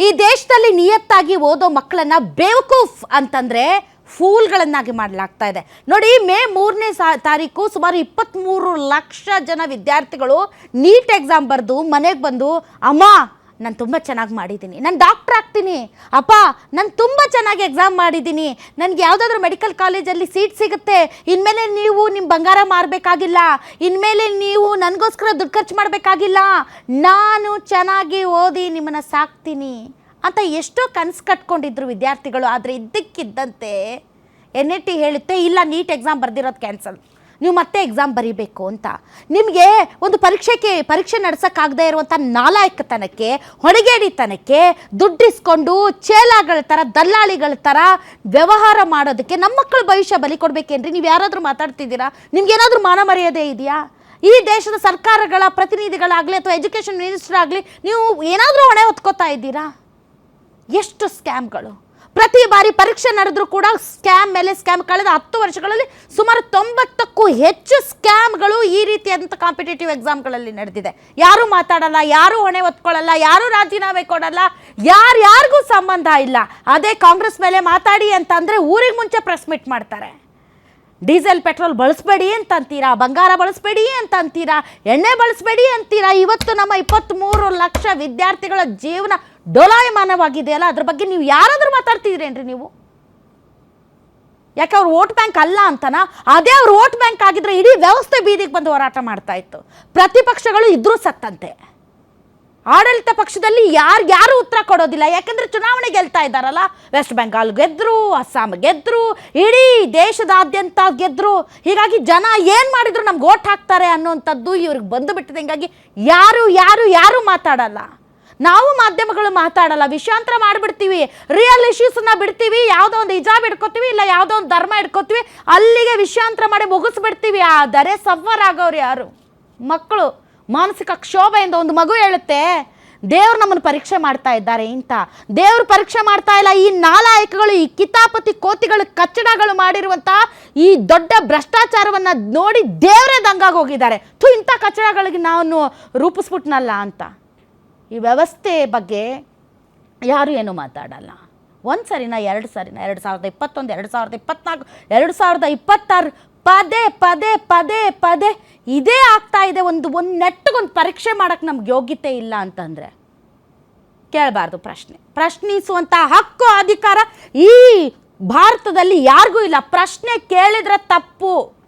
ಈ ದೇಶದಲ್ಲಿ ನಿಯತ್ತಾಗಿ ಓದೋ ಮಕ್ಕಳನ್ನ ಬೇವಕೂಫ್ ಅಂತಂದ್ರೆ ಫೂಲ್ಗಳನ್ನಾಗಿ ಮಾಡಲಾಗ್ತಾ ಇದೆ. ನೋಡಿ, ಮೇ 3ನೇ ತಾರೀಕು ಸುಮಾರು 23 ಲಕ್ಷ ಜನ ವಿದ್ಯಾರ್ಥಿಗಳು ನೀಟ್ ಎಕ್ಸಾಮ್ ಬರೆದು ಮನೆಗೆ ಬಂದು, ಅಮ್ಮ ನಾನು ತುಂಬ ಚೆನ್ನಾಗಿ ಮಾಡಿದ್ದೀನಿ, ನಾನು ಡಾಕ್ಟರ್ ಆಗ್ತೀನಿ, ಅಪ್ಪ ನಾನು ತುಂಬ ಚೆನ್ನಾಗಿ ಎಕ್ಸಾಮ್ ಮಾಡಿದ್ದೀನಿ, ನನಗೆ ಯಾವುದಾದ್ರೂ ಮೆಡಿಕಲ್ ಕಾಲೇಜಲ್ಲಿ ಸೀಟ್ ಸಿಗುತ್ತೆ, ಇನ್ಮೇಲೆ ನೀವು ನಿಮ್ಮ ಬಂಗಾರ ಮಾರಬೇಕಾಗಿಲ್ಲ, ಇನ್ಮೇಲೆ ನೀವು ನನಗೋಸ್ಕರ ದುಡ್ಡು ಖರ್ಚು ಮಾಡಬೇಕಾಗಿಲ್ಲ, ನಾನು ಚೆನ್ನಾಗಿ ಓದಿ ನಿಮ್ಮನ್ನು ಸಾಕ್ತೀನಿ ಅಂತ ಎಷ್ಟೋ ಕನಸು ಕಟ್ಕೊಂಡಿದ್ರು ವಿದ್ಯಾರ್ಥಿಗಳು. ಆದರೆ ಇದ್ದಕ್ಕಿದ್ದಂತೆ NET ಹೇಳುತ್ತೆ, ಇಲ್ಲ ನೀಟ್ ಎಕ್ಸಾಮ್ ಬರೆದಿರೋದು ಕ್ಯಾನ್ಸಲ್, ನೀವು ಮತ್ತೆ ಎಕ್ಸಾಮ್ ಬರೀಬೇಕು ಅಂತ. ನಿಮಗೆ ಒಂದು ಪರೀಕ್ಷೆ ನಡೆಸೋಕ್ಕಾಗದೇ ಇರುವಂಥ ನಾಲಾಯಕತನಕ್ಕೆ, ಹೊಣೆಗೇಡಿತನಕ್ಕೆ, ದುಡ್ಡಿಸ್ಕೊಂಡು ಚೇಲಾಗಳ ಥರ, ದಲ್ಲಾಳಿಗಳ ಥರ ವ್ಯವಹಾರ ಮಾಡೋದಕ್ಕೆ ನಮ್ಮ ಮಕ್ಕಳ ಭವಿಷ್ಯ ಬಲಿ ಕೊಡಬೇಕೇನ್ರಿ? ನೀವು ಯಾರಾದರೂ ಮಾತಾಡ್ತಿದ್ದೀರಾ? ನಿಮ್ಗೇನಾದರೂ ಮಾನ ಮರ್ಯಾದೆ ಇದೆಯಾ? ಈ ದೇಶದ ಸರ್ಕಾರಗಳ ಪ್ರತಿನಿಧಿಗಳಾಗಲಿ ಅಥವಾ ಎಜುಕೇಷನ್ ಮಿನಿಸ್ಟರ್ ಆಗಲಿ, ನೀವು ಏನಾದರೂ ಹೊಣೆ ಹೊತ್ಕೋತಾ ಇದ್ದೀರಾ? ಎಷ್ಟು ಸ್ಕ್ಯಾಮ್ಗಳು! ಪ್ರತಿ ಬಾರಿ ಪರೀಕ್ಷೆ ನಡೆದರೂ ಕೂಡ ಸ್ಕ್ಯಾಮ್ ಮೇಲೆ ಸ್ಕ್ಯಾಮ್. ಕಳೆದ 10 ವರ್ಷಗಳಲ್ಲಿ ಸುಮಾರು 90ಕ್ಕೂ ಹೆಚ್ಚು ಸ್ಕ್ಯಾಮ್ಗಳು ಈ ರೀತಿಯಾದಂಥ ಕಾಂಪಿಟೇಟಿವ್ ಎಕ್ಸಾಮ್ಗಳಲ್ಲಿ ನಡೆದಿದೆ. ಯಾರೂ ಮಾತಾಡಲ್ಲ, ಯಾರೂ ಹೊಣೆ ಹೊತ್ಕೊಳ್ಳಲ್ಲ, ಯಾರೂ ರಾಜೀನಾಮೆ ಕೊಡಲ್ಲ, ಯಾರಿಗೂ ಸಂಬಂಧ ಇಲ್ಲ. ಅದೇ ಕಾಂಗ್ರೆಸ್ ಮೇಲೆ ಮಾತಾಡಿ ಅಂತಂದರೆ ಊರಿಗೆ ಮುಂಚೆ ಪ್ರೆಸ್ ಮೀಟ್ ಮಾಡ್ತಾರೆ. ಡೀಸೆಲ್ ಪೆಟ್ರೋಲ್ ಬಳಸಬೇಡಿ ಅಂತ ಅಂತೀರಾ, ಬಂಗಾರ ಬಳಸಬೇಡಿ ಅಂತ ಅಂತೀರಾ, ಎಣ್ಣೆ ಬಳಸಬೇಡಿ ಅಂತೀರಾ. ಇವತ್ತು ನಮ್ಮ 23 ಲಕ್ಷ ವಿದ್ಯಾರ್ಥಿಗಳ ಜೀವನ ಡೋಲಾಯಮಾನವಾಗಿದೆಯಲ್ಲ, ಅದ್ರ ಬಗ್ಗೆ ನೀವು ಯಾರಾದರೂ ಮಾತಾಡ್ತಿದ್ರೇನ್ರಿ ನೀವು? ಯಾಕೆ ಅವ್ರು ವೋಟ್ ಬ್ಯಾಂಕ್ ಅಲ್ಲ ಅಂತನಾ? ಅದೇ ಅವ್ರು ವೋಟ್ ಬ್ಯಾಂಕ್ ಆಗಿದ್ರೆ ಇಡೀ ವ್ಯವಸ್ಥೆ ಬೀದಿಗೆ ಬಂದು ಹೋರಾಟ ಮಾಡ್ತಾ ಇತ್ತು. ಪ್ರತಿಪಕ್ಷಗಳು ಇದ್ರೂ ಸತ್ತಂತೆ. ಆಡಳಿತ ಪಕ್ಷದಲ್ಲಿ ಯಾರು ಉತ್ತರ ಕೊಡೋದಿಲ್ಲ. ಯಾಕೆಂದರೆ ಚುನಾವಣೆ ಗೆಲ್ತಾ ಇದ್ದಾರಲ್ಲ. ವೆಸ್ಟ್ ಬೆಂಗಾಲ್ ಗೆದ್ದರು, ಅಸ್ಸಾಂ ಗೆದ್ದರು, ಇಡೀ ದೇಶದಾದ್ಯಂತ ಗೆದ್ದರು. ಹೀಗಾಗಿ ಜನ ಏನು ಮಾಡಿದ್ರು ನಮ್ಗೆ ಓಟ್ ಹಾಕ್ತಾರೆ ಅನ್ನೋವಂಥದ್ದು ಇವ್ರಿಗೆ ಬಂದು ಬಿಟ್ಟಿದೆ. ಹೀಗಾಗಿ ಯಾರು ಮಾತಾಡಲ್ಲ. ನಾವು ಮಾಧ್ಯಮಗಳು ಮಾತಾಡಲ್ಲ, ವಿಷಯಾಂತರ ಮಾಡಿಬಿಡ್ತೀವಿ, ರಿಯಲ್ ಇಶ್ಯೂಸನ್ನ ಬಿಡ್ತೀವಿ, ಯಾವುದೋ ಒಂದು ಹಿಜಾಬ್ ಹಿಡ್ಕೋತೀವಿ, ಇಲ್ಲ ಯಾವುದೋ ಒಂದು ಧರ್ಮ ಹಿಡ್ಕೋತೀವಿ, ಅಲ್ಲಿಗೆ ವಿಷಯಾಂತರ ಮಾಡಿ ಮುಗಿಸ್ಬಿಡ್ತೀವಿ. ಆದರೆ ಸಫರ್ ಆಗೋರು ಯಾರು? ಮಕ್ಕಳು. ಮಾನಸಿಕ ಕ್ಷೋಭೆಯಿಂದ ಒಂದು ಮಗು ಹೇಳುತ್ತೆ, ದೇವ್ರು ನಮ್ಮನ್ನು ಪರೀಕ್ಷೆ ಮಾಡ್ತಾ ಇದ್ದಾರೆ ಅಂತ. ದೇವ್ರು ಪರೀಕ್ಷೆ ಮಾಡ್ತಾ ಇಲ್ಲ. ಈ ನಾಲಾಯಕಗಳು, ಈ ಕಿತಾಪತಿ ಕೋತಿಗಳು, ಕಚ್ಚಡಗಳು ಮಾಡಿರುವಂಥ ಈ ದೊಡ್ಡ ಭ್ರಷ್ಟಾಚಾರವನ್ನು ನೋಡಿ ದೇವರೇ ದಂಗಾಗಿ ಹೋಗಿದ್ದಾರೆ. ಇಂಥ ಕಚ್ಚಡಗಳಿಗೆ ನಾನು ರೂಪಿಸ್ಬಿಟ್ನಲ್ಲ ಅಂತ. ಈ ವ್ಯವಸ್ಥೆ ಬಗ್ಗೆ ಯಾರು ಏನು ಮಾತಾಡಲ್ಲ. ಒಂದು ಸರಿನಾ, 2 ಸರಿನಾ? 2021, 2024, 2026 ಪದೇ ಇದೇ ಆಗ್ತಾ ಇದೆ. ಒಂದು ನೆಟ್ಟಗೊಂದು ಪರೀಕ್ಷೆ ಮಾಡೋಕ್ಕೆ ನಮ್ಗೆ ಯೋಗ್ಯತೆ ಇಲ್ಲ ಅಂತಂದರೆ ಕೇಳಬಾರ್ದು. ಪ್ರಶ್ನಿಸುವಂಥ ಹಕ್ಕು, ಅಧಿಕಾರ ಈ ಭಾರತದಲ್ಲಿ ಯಾರಿಗೂ ಇಲ್ಲ. ಪ್ರಶ್ನೆ ಕೇಳಿದ್ರೆ ತಪ್ಪು.